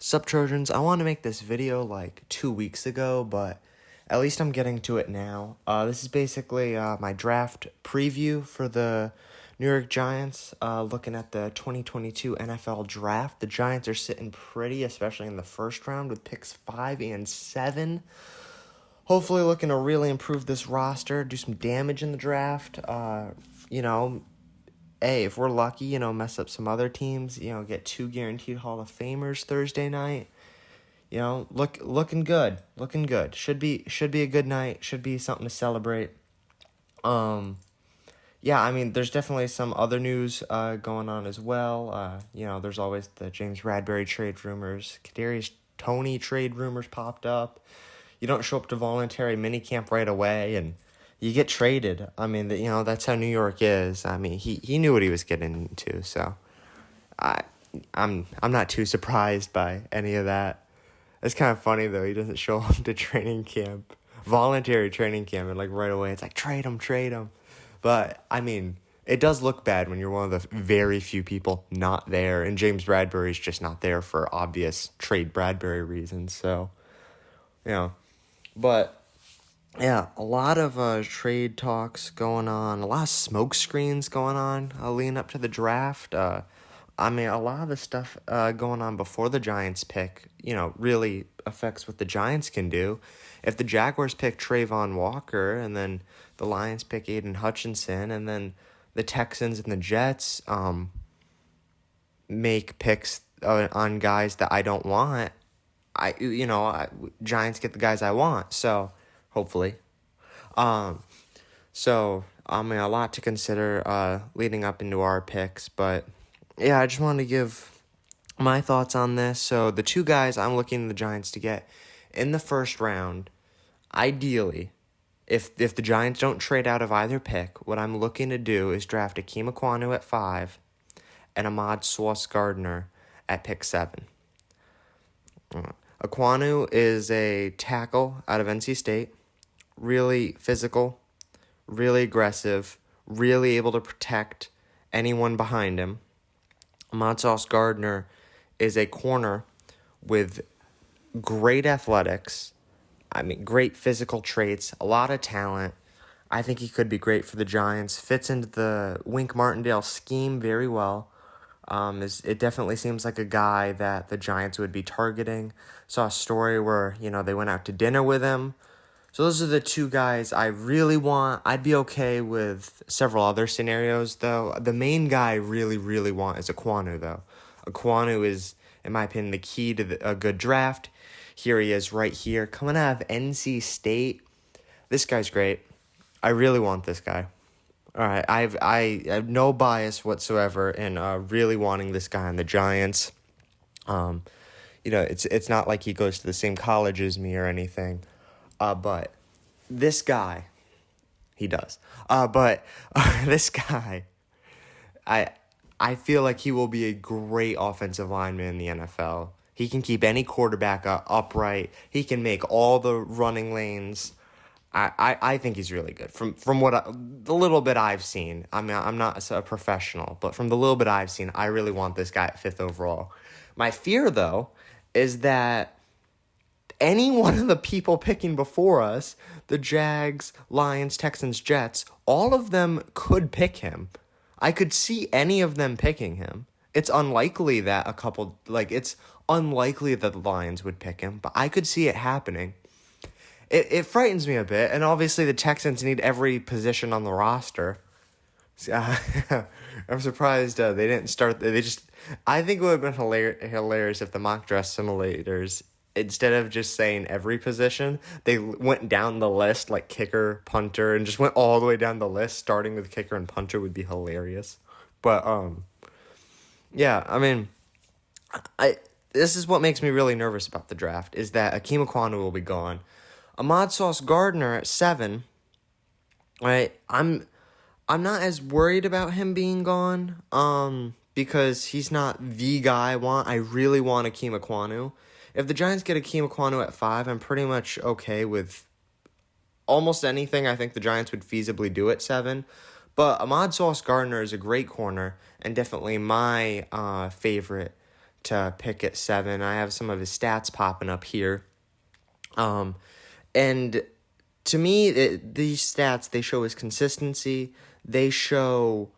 Sup Trojans, I wanted to make this video like 2 weeks ago, but at least I'm getting to it now. This is basically my draft preview for the New York Giants, looking at the 2022 NFL Draft. The Giants are sitting pretty, especially in the first round with picks 5 and 7. Hopefully looking to really improve this roster, do some damage in the draft. Hey, if we're lucky, mess up some other teams, get 2 guaranteed Hall of Famers Thursday night. Looking good. Should be a good night. Should be something to celebrate. There's definitely some other news going on as well. There's always the James Bradberry trade rumors. WR Toney trade rumors popped up. You don't show up to voluntary minicamp right away, and you get traded. That's how New York is. He knew what he was getting into, so I'm not too surprised by any of that. It's kind of funny though. He doesn't show up to training camp, voluntary training camp, and right away it's like trade him. But it does look bad when you're one of the very few people not there, and James Bradberry's just not there for obvious trade Bradberry reasons. So, but. Yeah, a lot of trade talks going on, a lot of smoke screens going on leading up to the draft. A lot of the stuff going on before the Giants pick, really affects what the Giants can do. If the Jaguars pick Trayvon Walker and then the Lions pick Aiden Hutchinson and then the Texans and the Jets make picks on guys that I don't want, Giants get the guys I want, so... hopefully. A lot to consider leading up into our picks. But, yeah, I just wanted to give my thoughts on this. So, the 2 guys I'm looking at the Giants to get in the first round, ideally, if the Giants don't trade out of either pick, what I'm looking to do is draft Ekwonu at 5 and Gardner at pick 7. Ekwonu is a tackle out of NC State. Really physical, really aggressive, really able to protect anyone behind him. Gardner is a corner with great athletics, great physical traits, a lot of talent. I think he could be great for the Giants. Fits into the Wink Martindale scheme very well. It definitely seems like a guy that the Giants would be targeting. Saw a story where, they went out to dinner with him. So those are the 2 guys I really want. I'd be okay with several other scenarios, though. The main guy I really, really want is Ekwonu, though. Ekwonu is, in my opinion, the key to a good draft. Here he is right here, coming out of NC State. This guy's great. I really want this guy. All right, I have no bias whatsoever in really wanting this guy on the Giants. It's not like he goes to the same college as me or anything. But this guy, he does. This guy, I feel like he will be a great offensive lineman in the NFL. He can keep any quarterback upright. He can make all the running lanes. I think he's really good. From the little bit I've seen, I'm not a professional, but from the little bit I've seen, I really want this guy at 5th overall. My fear, though, is that any one of the people picking before us, the Jags, Lions, Texans, Jets, all of them could pick him. I could see any of them picking him. It's unlikely that it's unlikely that the Lions would pick him, but I could see it happening. It frightens me a bit, and obviously the Texans need every position on the roster. I'm surprised they didn't start. I think it would have been hilarious if the mock draft simulators, instead of just saying every position, they went down the list like kicker, punter, and just went all the way down the list, starting with kicker and punter would be hilarious. But this is what makes me really nervous about the draft, is that Ekwonu will be gone. Gardner at 7, right? I'm not as worried about him being gone, because he's not the guy I want. I really want Ekwonu. If the Giants get Ekwonu at 5, I'm pretty much okay with almost anything I think the Giants would feasibly do at 7. But Gardner is a great corner and definitely my favorite to pick at 7. I have some of his stats popping up here. And to me, these stats, they show his consistency. They show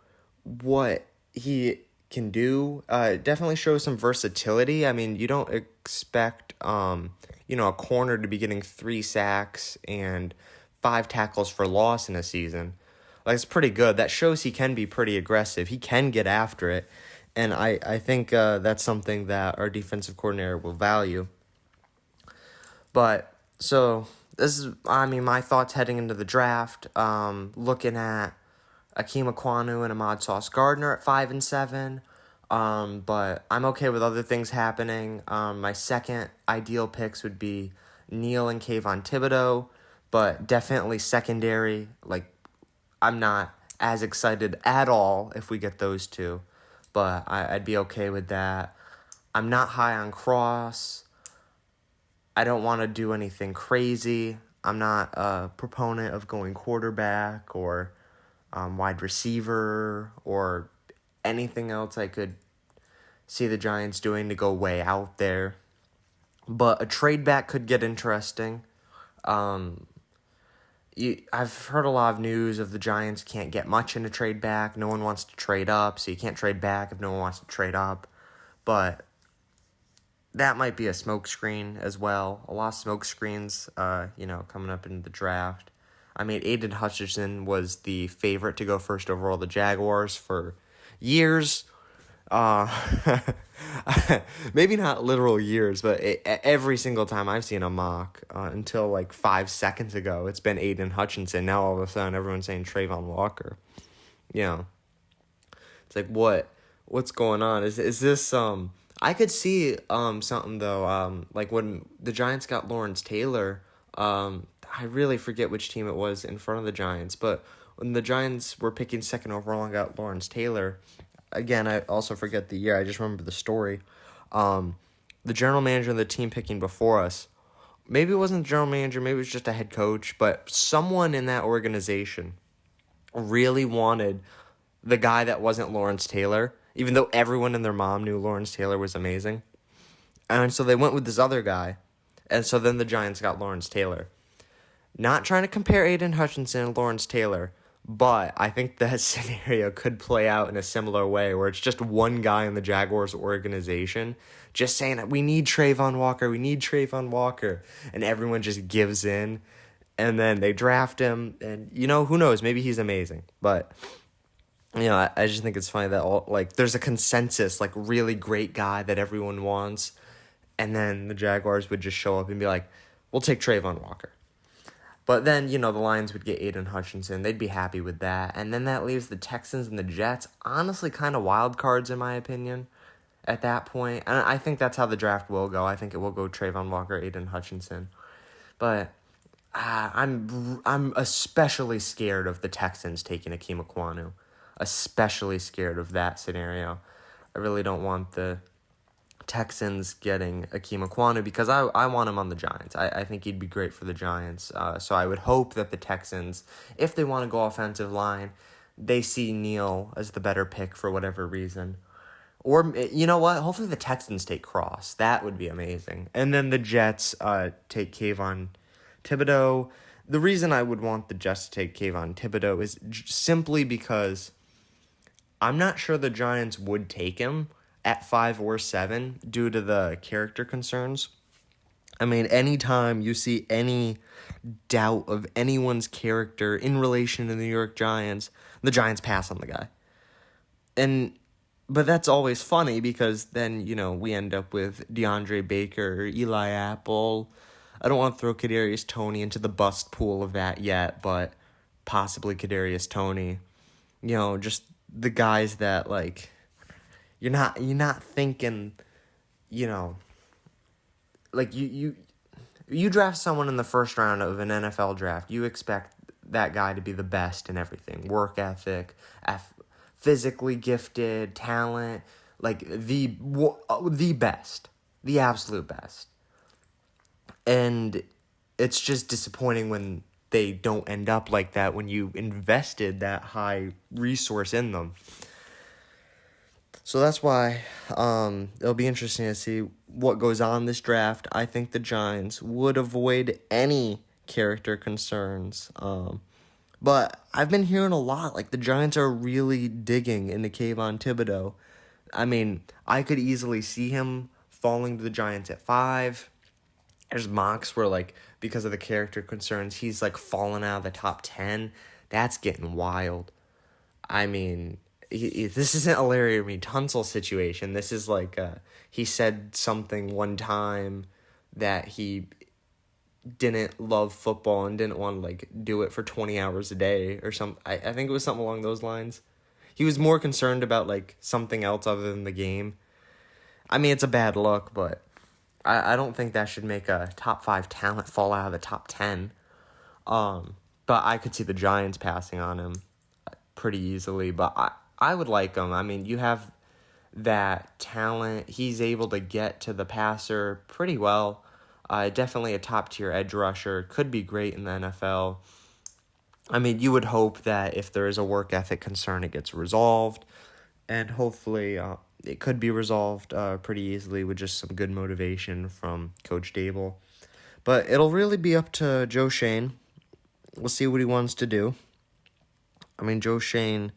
what he can do. It definitely shows some versatility. I mean, you don't expect, a corner to be getting 3 sacks and 5 tackles for loss in a season. Like, it's pretty good. That shows he can be pretty aggressive. He can get after it. And I think that's something that our defensive coordinator will value. But, so, this is, my thoughts heading into the draft. Looking at Ekwonu and Gardner at 5 and 7. But I'm okay with other things happening. My second ideal picks would be Neal and Kayvon Thibodeau, but definitely secondary. Like, I'm not as excited at all if we get those two, but I'd be okay with that. I'm not high on Cross. I don't want to do anything crazy. I'm not a proponent of going quarterback or wide receiver or anything else I could see the Giants doing to go way out there. But a trade back could get interesting. I've heard a lot of news of the Giants can't get much in a trade back. No one wants to trade up, so you can't trade back if no one wants to trade up. But that might be a smokescreen as well. A lot of smokescreens, coming up in the draft. I mean, Aiden Hutchinson was the favorite to go first overall the Jaguars for years. Maybe not literal years, but every single time I've seen a mock until like 5 seconds ago, it's been Aiden Hutchinson. Now all of a sudden everyone's saying Trayvon Walker. It's like what's going on? Is this I could see something though. Like when the Giants got Lawrence Taylor, I really forget which team it was in front of the Giants, but when the Giants were picking second overall and got Lawrence Taylor. Again, I also forget the year. I just remember the story. The general manager of the team picking before us, maybe it wasn't the general manager, maybe it was just a head coach, but someone in that organization really wanted the guy that wasn't Lawrence Taylor, even though everyone and their mom knew Lawrence Taylor was amazing. And so they went with this other guy, and so then the Giants got Lawrence Taylor. Not trying to compare Aiden Hutchinson and Lawrence Taylor, but I think that scenario could play out in a similar way where it's just one guy in the Jaguars organization just saying, we need Trayvon Walker, and everyone just gives in, and then they draft him, and, who knows, maybe he's amazing, but, I just think it's funny that, there's a consensus, really great guy that everyone wants, and then the Jaguars would just show up and be like, we'll take Trayvon Walker. But then, the Lions would get Aiden Hutchinson. They'd be happy with that. And then that leaves the Texans and the Jets, honestly, kind of wild cards, in my opinion, at that point. And I think that's how the draft will go. I think it will go Trayvon Walker, Aiden Hutchinson. But I'm especially scared of the Texans taking Ekwonu. Especially scared of that scenario. I really don't want the Texans getting Ekwonu because I want him on the Giants. I think he'd be great for the Giants. So I would hope that the Texans, if they want to go offensive line, they see Neal as the better pick for whatever reason. Or, you know what? Hopefully the Texans take Cross. That would be amazing. And then the Jets take Kayvon Thibodeau. The reason I would want the Jets to take Kayvon Thibodeau is simply because I'm not sure the Giants would take him at 5 or 7 due to the character concerns. I mean, anytime you see any doubt of anyone's character in relation to the New York Giants, the Giants pass on the guy. But that's always funny because then, we end up with DeAndre Baker, Eli Apple. I don't want to throw Kadarius Toney into the bust pool of that yet, but possibly Kadarius Toney. Just the guys that, You're not thinking, you draft someone in the first round of an NFL draft, you expect that guy to be the best in everything. Work ethic, physically gifted, talent, the best, the absolute best. And it's just disappointing when they don't end up like that when you invested that high resource in them. So that's why it'll be interesting to see what goes on this draft. I think the Giants would avoid any character concerns. But I've been hearing a lot, like the Giants are really digging into Kayvon Thibodeau. I mean, I could easily see him falling to the Giants at 5. There's mocks where, like, because of the character concerns, he's, like, falling out of the top 10. That's getting wild. I mean, this isn't a Larry Tunsil situation. This is like he said something one time that he didn't love football and didn't want to, like, do it for 20 hours a day or something. I think it was something along those lines. He was more concerned about, like, something else other than the game. I mean, it's a bad look, but I don't think that should make a top 5 talent fall out of the top 10. But I could see the Giants passing on him pretty easily, but I would like him. I mean, you have that talent. He's able to get to the passer pretty well. Definitely a top-tier edge rusher. Could be great in the NFL. I mean, you would hope that if there is a work ethic concern, it gets resolved. And hopefully it could be resolved pretty easily with just some good motivation from Coach Dable. But it'll really be up to Joe Schoen. We'll see what he wants to do. I mean, Joe Schoen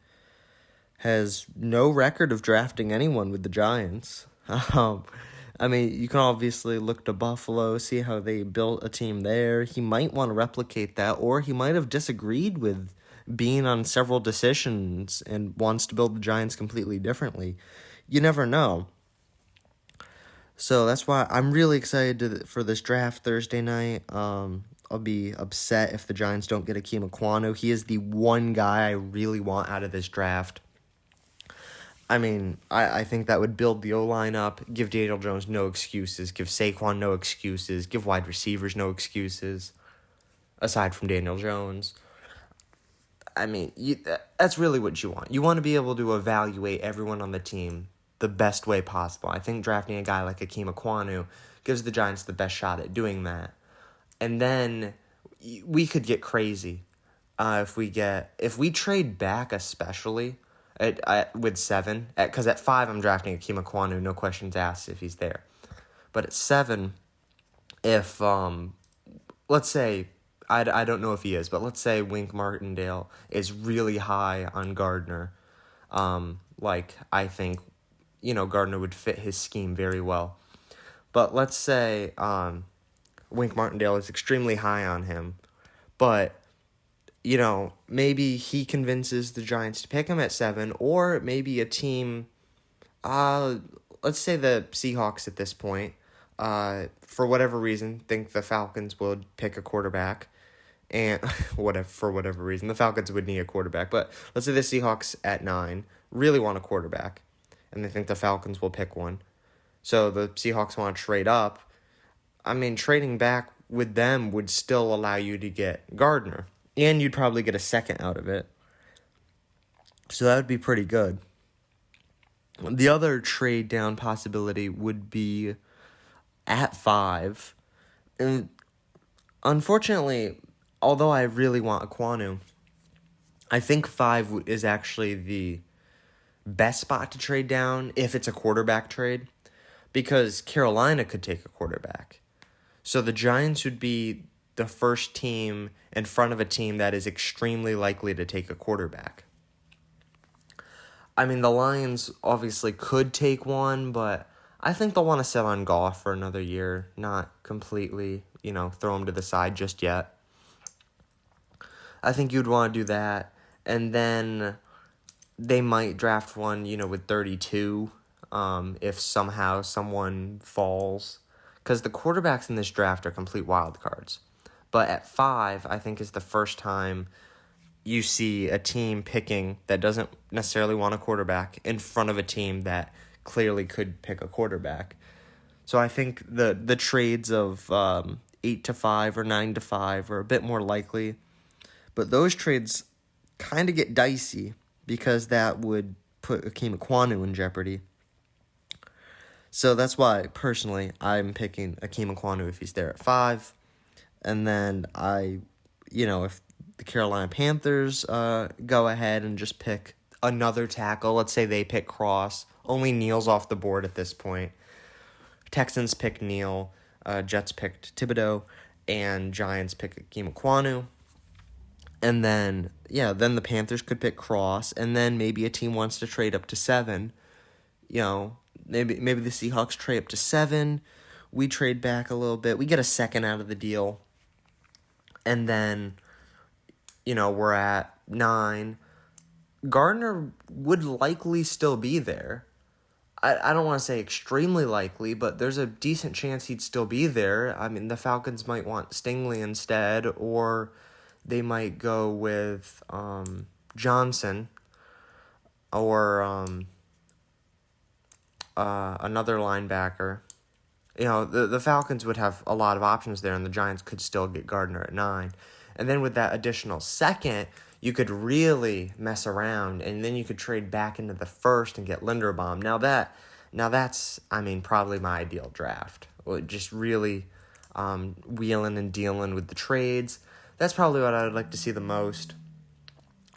has no record of drafting anyone with the Giants. I mean, you can obviously look to Buffalo, see how they built a team there. He might want to replicate that, or he might have disagreed with being on several decisions and wants to build the Giants completely differently. You never know. So that's why I'm really excited for this draft Thursday night. I'll be upset if the Giants don't get Ekwonu. He is the one guy I really want out of this draft. I mean, I think that would build the O-line up, give Daniel Jones no excuses, give Saquon no excuses, give wide receivers no excuses, aside from Daniel Jones. I mean, that's really what you want. You want to be able to evaluate everyone on the team the best way possible. I think drafting a guy like Ekwonu gives the Giants the best shot at doing that. And then we could get crazy if we trade back, especially with 7. Because at 5 I'm drafting Ekwonu, no questions asked if he's there. But at 7, if let's say I don't know if he is, but let's say Wink Martindale is really high on Gardner. Like I think Gardner would fit his scheme very well. But let's say Wink Martindale is extremely high on him, but maybe he convinces the Giants to pick him at 7, or maybe a team, let's say the Seahawks at this point, for whatever reason, think the Falcons would pick a quarterback, and for whatever reason, the Falcons would need a quarterback, but let's say the Seahawks at 9 really want a quarterback, and they think the Falcons will pick one, so the Seahawks want to trade up. I mean, trading back with them would still allow you to get Gardner, and you'd probably get a second out of it. So that would be pretty good. The other trade down possibility would be at 5. And unfortunately, although I really want Ekwonu, I think 5 is actually the best spot to trade down if it's a quarterback trade, because Carolina could take a quarterback. So the Giants would be the first team in front of a team that is extremely likely to take a quarterback. I mean, the Lions obviously could take one, but I think they'll want to sit on Goff for another year, not completely, throw him to the side just yet. I think you'd want to do that, and then they might draft one, with 32, if somehow someone falls. Because the quarterbacks in this draft are complete wild cards. But at 5, I think is the first time you see a team picking that doesn't necessarily want a quarterback in front of a team that clearly could pick a quarterback. So I think the trades of 8 to 5 or 9 to 5 are a bit more likely. But those trades kind of get dicey because that would put Ekwonu in jeopardy. So that's why, personally, I'm picking Ekwonu if he's there at 5. And then if the Carolina Panthers go ahead and just pick another tackle, let's say they pick Cross Only Neal's off the board at this point. Texans pick Neal, Jets picked Thibodeau, and Giants pick Ekwonu. And then, then the Panthers could pick Cross, and then maybe a team wants to trade up to 7. Maybe the Seahawks trade up to 7. We trade back a little bit. We get a second out of the deal. And then, we're at 9. Gardner would likely still be there. I don't want to say extremely likely, but there's a decent chance he'd still be there. I mean, the Falcons might want Stingley instead, or they might go with Johnson or another linebacker. The Falcons would have a lot of options there, and the Giants could still get Gardner at 9. And then with that additional second, you could really mess around, and then you could trade back into the first and get Linderbaum. Now that's, probably my ideal draft. Just really wheeling and dealing with the trades. That's probably what I would like to see the most.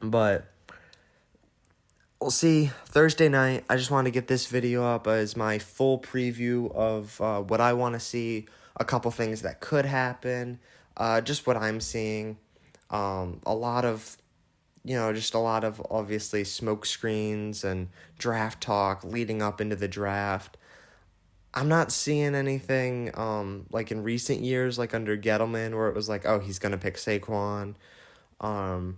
But we'll see. Thursday night, I just want to get this video up as my full preview of what I want to see, a couple things that could happen, just what I'm seeing. A lot of obviously smoke screens and draft talk leading up into the draft. I'm not seeing anything like in recent years, like under Gettleman, where it was like, oh, he's going to pick Saquon. I'm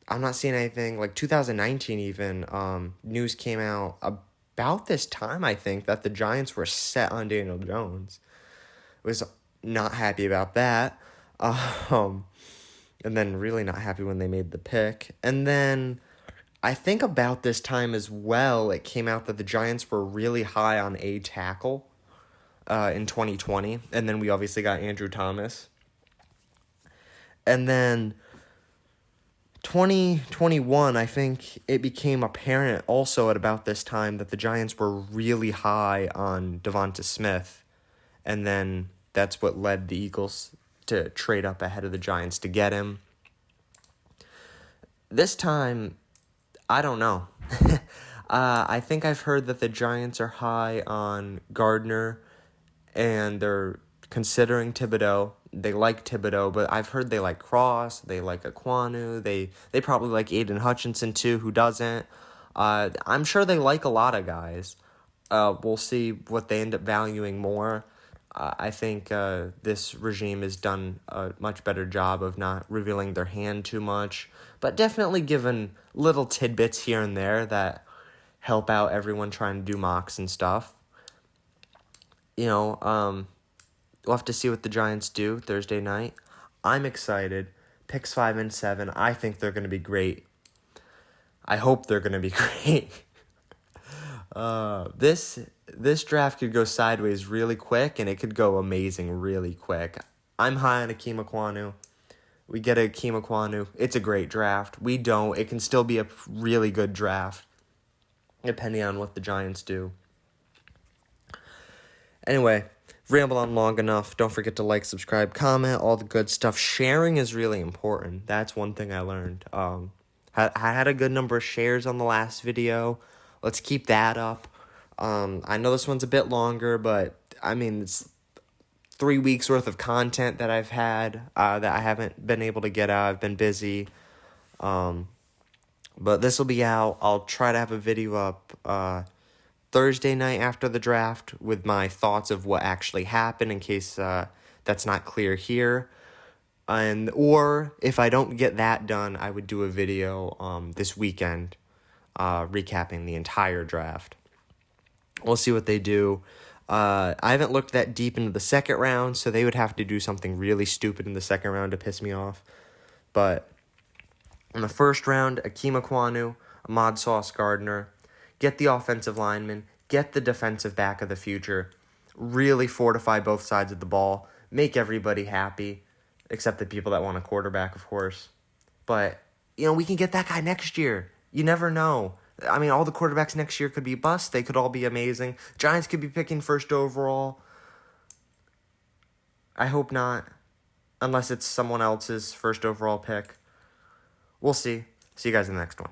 not seeing anything like 2019 even. News came out about this time, I think, that the Giants were set on Daniel Jones. Was not happy about that. And then really not happy when they made the pick. And then I think about this time as well, it came out that the Giants were really high on a tackle in 2020. And then we obviously got Andrew Thomas. And then 2021, I think it became apparent also at about this time that the Giants were really high on Devonta Smith. And then that's what led the Eagles to trade up ahead of the Giants to get him. This time, I don't know. I think I've heard that the Giants are high on Gardner, and they're considering Thibodeau. They like Thibodeau, but I've heard they like Cross, they like Ekwonu, they probably like Aiden Hutchinson too, who doesn't. I'm sure they like a lot of guys. We'll see what they end up valuing more. I think this regime has done a much better job of not revealing their hand too much, but definitely given little tidbits here and there that help out everyone trying to do mocks and stuff. We'll have to see what the Giants do Thursday night. I'm excited. Picks 5 and 7. I think they're going to be great. I hope they're going to be great. This draft could go sideways really quick, and it could go amazing really quick. I'm high on Ekwonu. We get Ekwonu. It's a great draft. We don't. It can still be a really good draft, depending on what the Giants do. Anyway, rambled on long enough. Don't forget to like, subscribe, comment, all the good stuff. Sharing is really important. That's one thing I learned. I had a good number of shares on the last video. Let's keep that up. I know this one's a bit longer, but it's 3 weeks worth of content that I've had that I haven't been able to get out. I've been busy. But this will be out. I'll try to have a video up Thursday night after the draft with my thoughts of what actually happened in case that's not clear here. Or if I don't get that done, I would do a video this weekend recapping the entire draft. We'll see what they do. I haven't looked that deep into the second round, so they would have to do something really stupid in the second round to piss me off. But in the first round, Ekwonu, Ahmad Sauce Gardner, get the offensive lineman, get the defensive back of the future, really fortify both sides of the ball, make everybody happy, except the people that want a quarterback, of course. But, we can get that guy next year. You never know. All the quarterbacks next year could be bust. They could all be amazing. Giants could be picking first overall. I hope not. Unless it's someone else's first overall pick. We'll see. See you guys in the next one.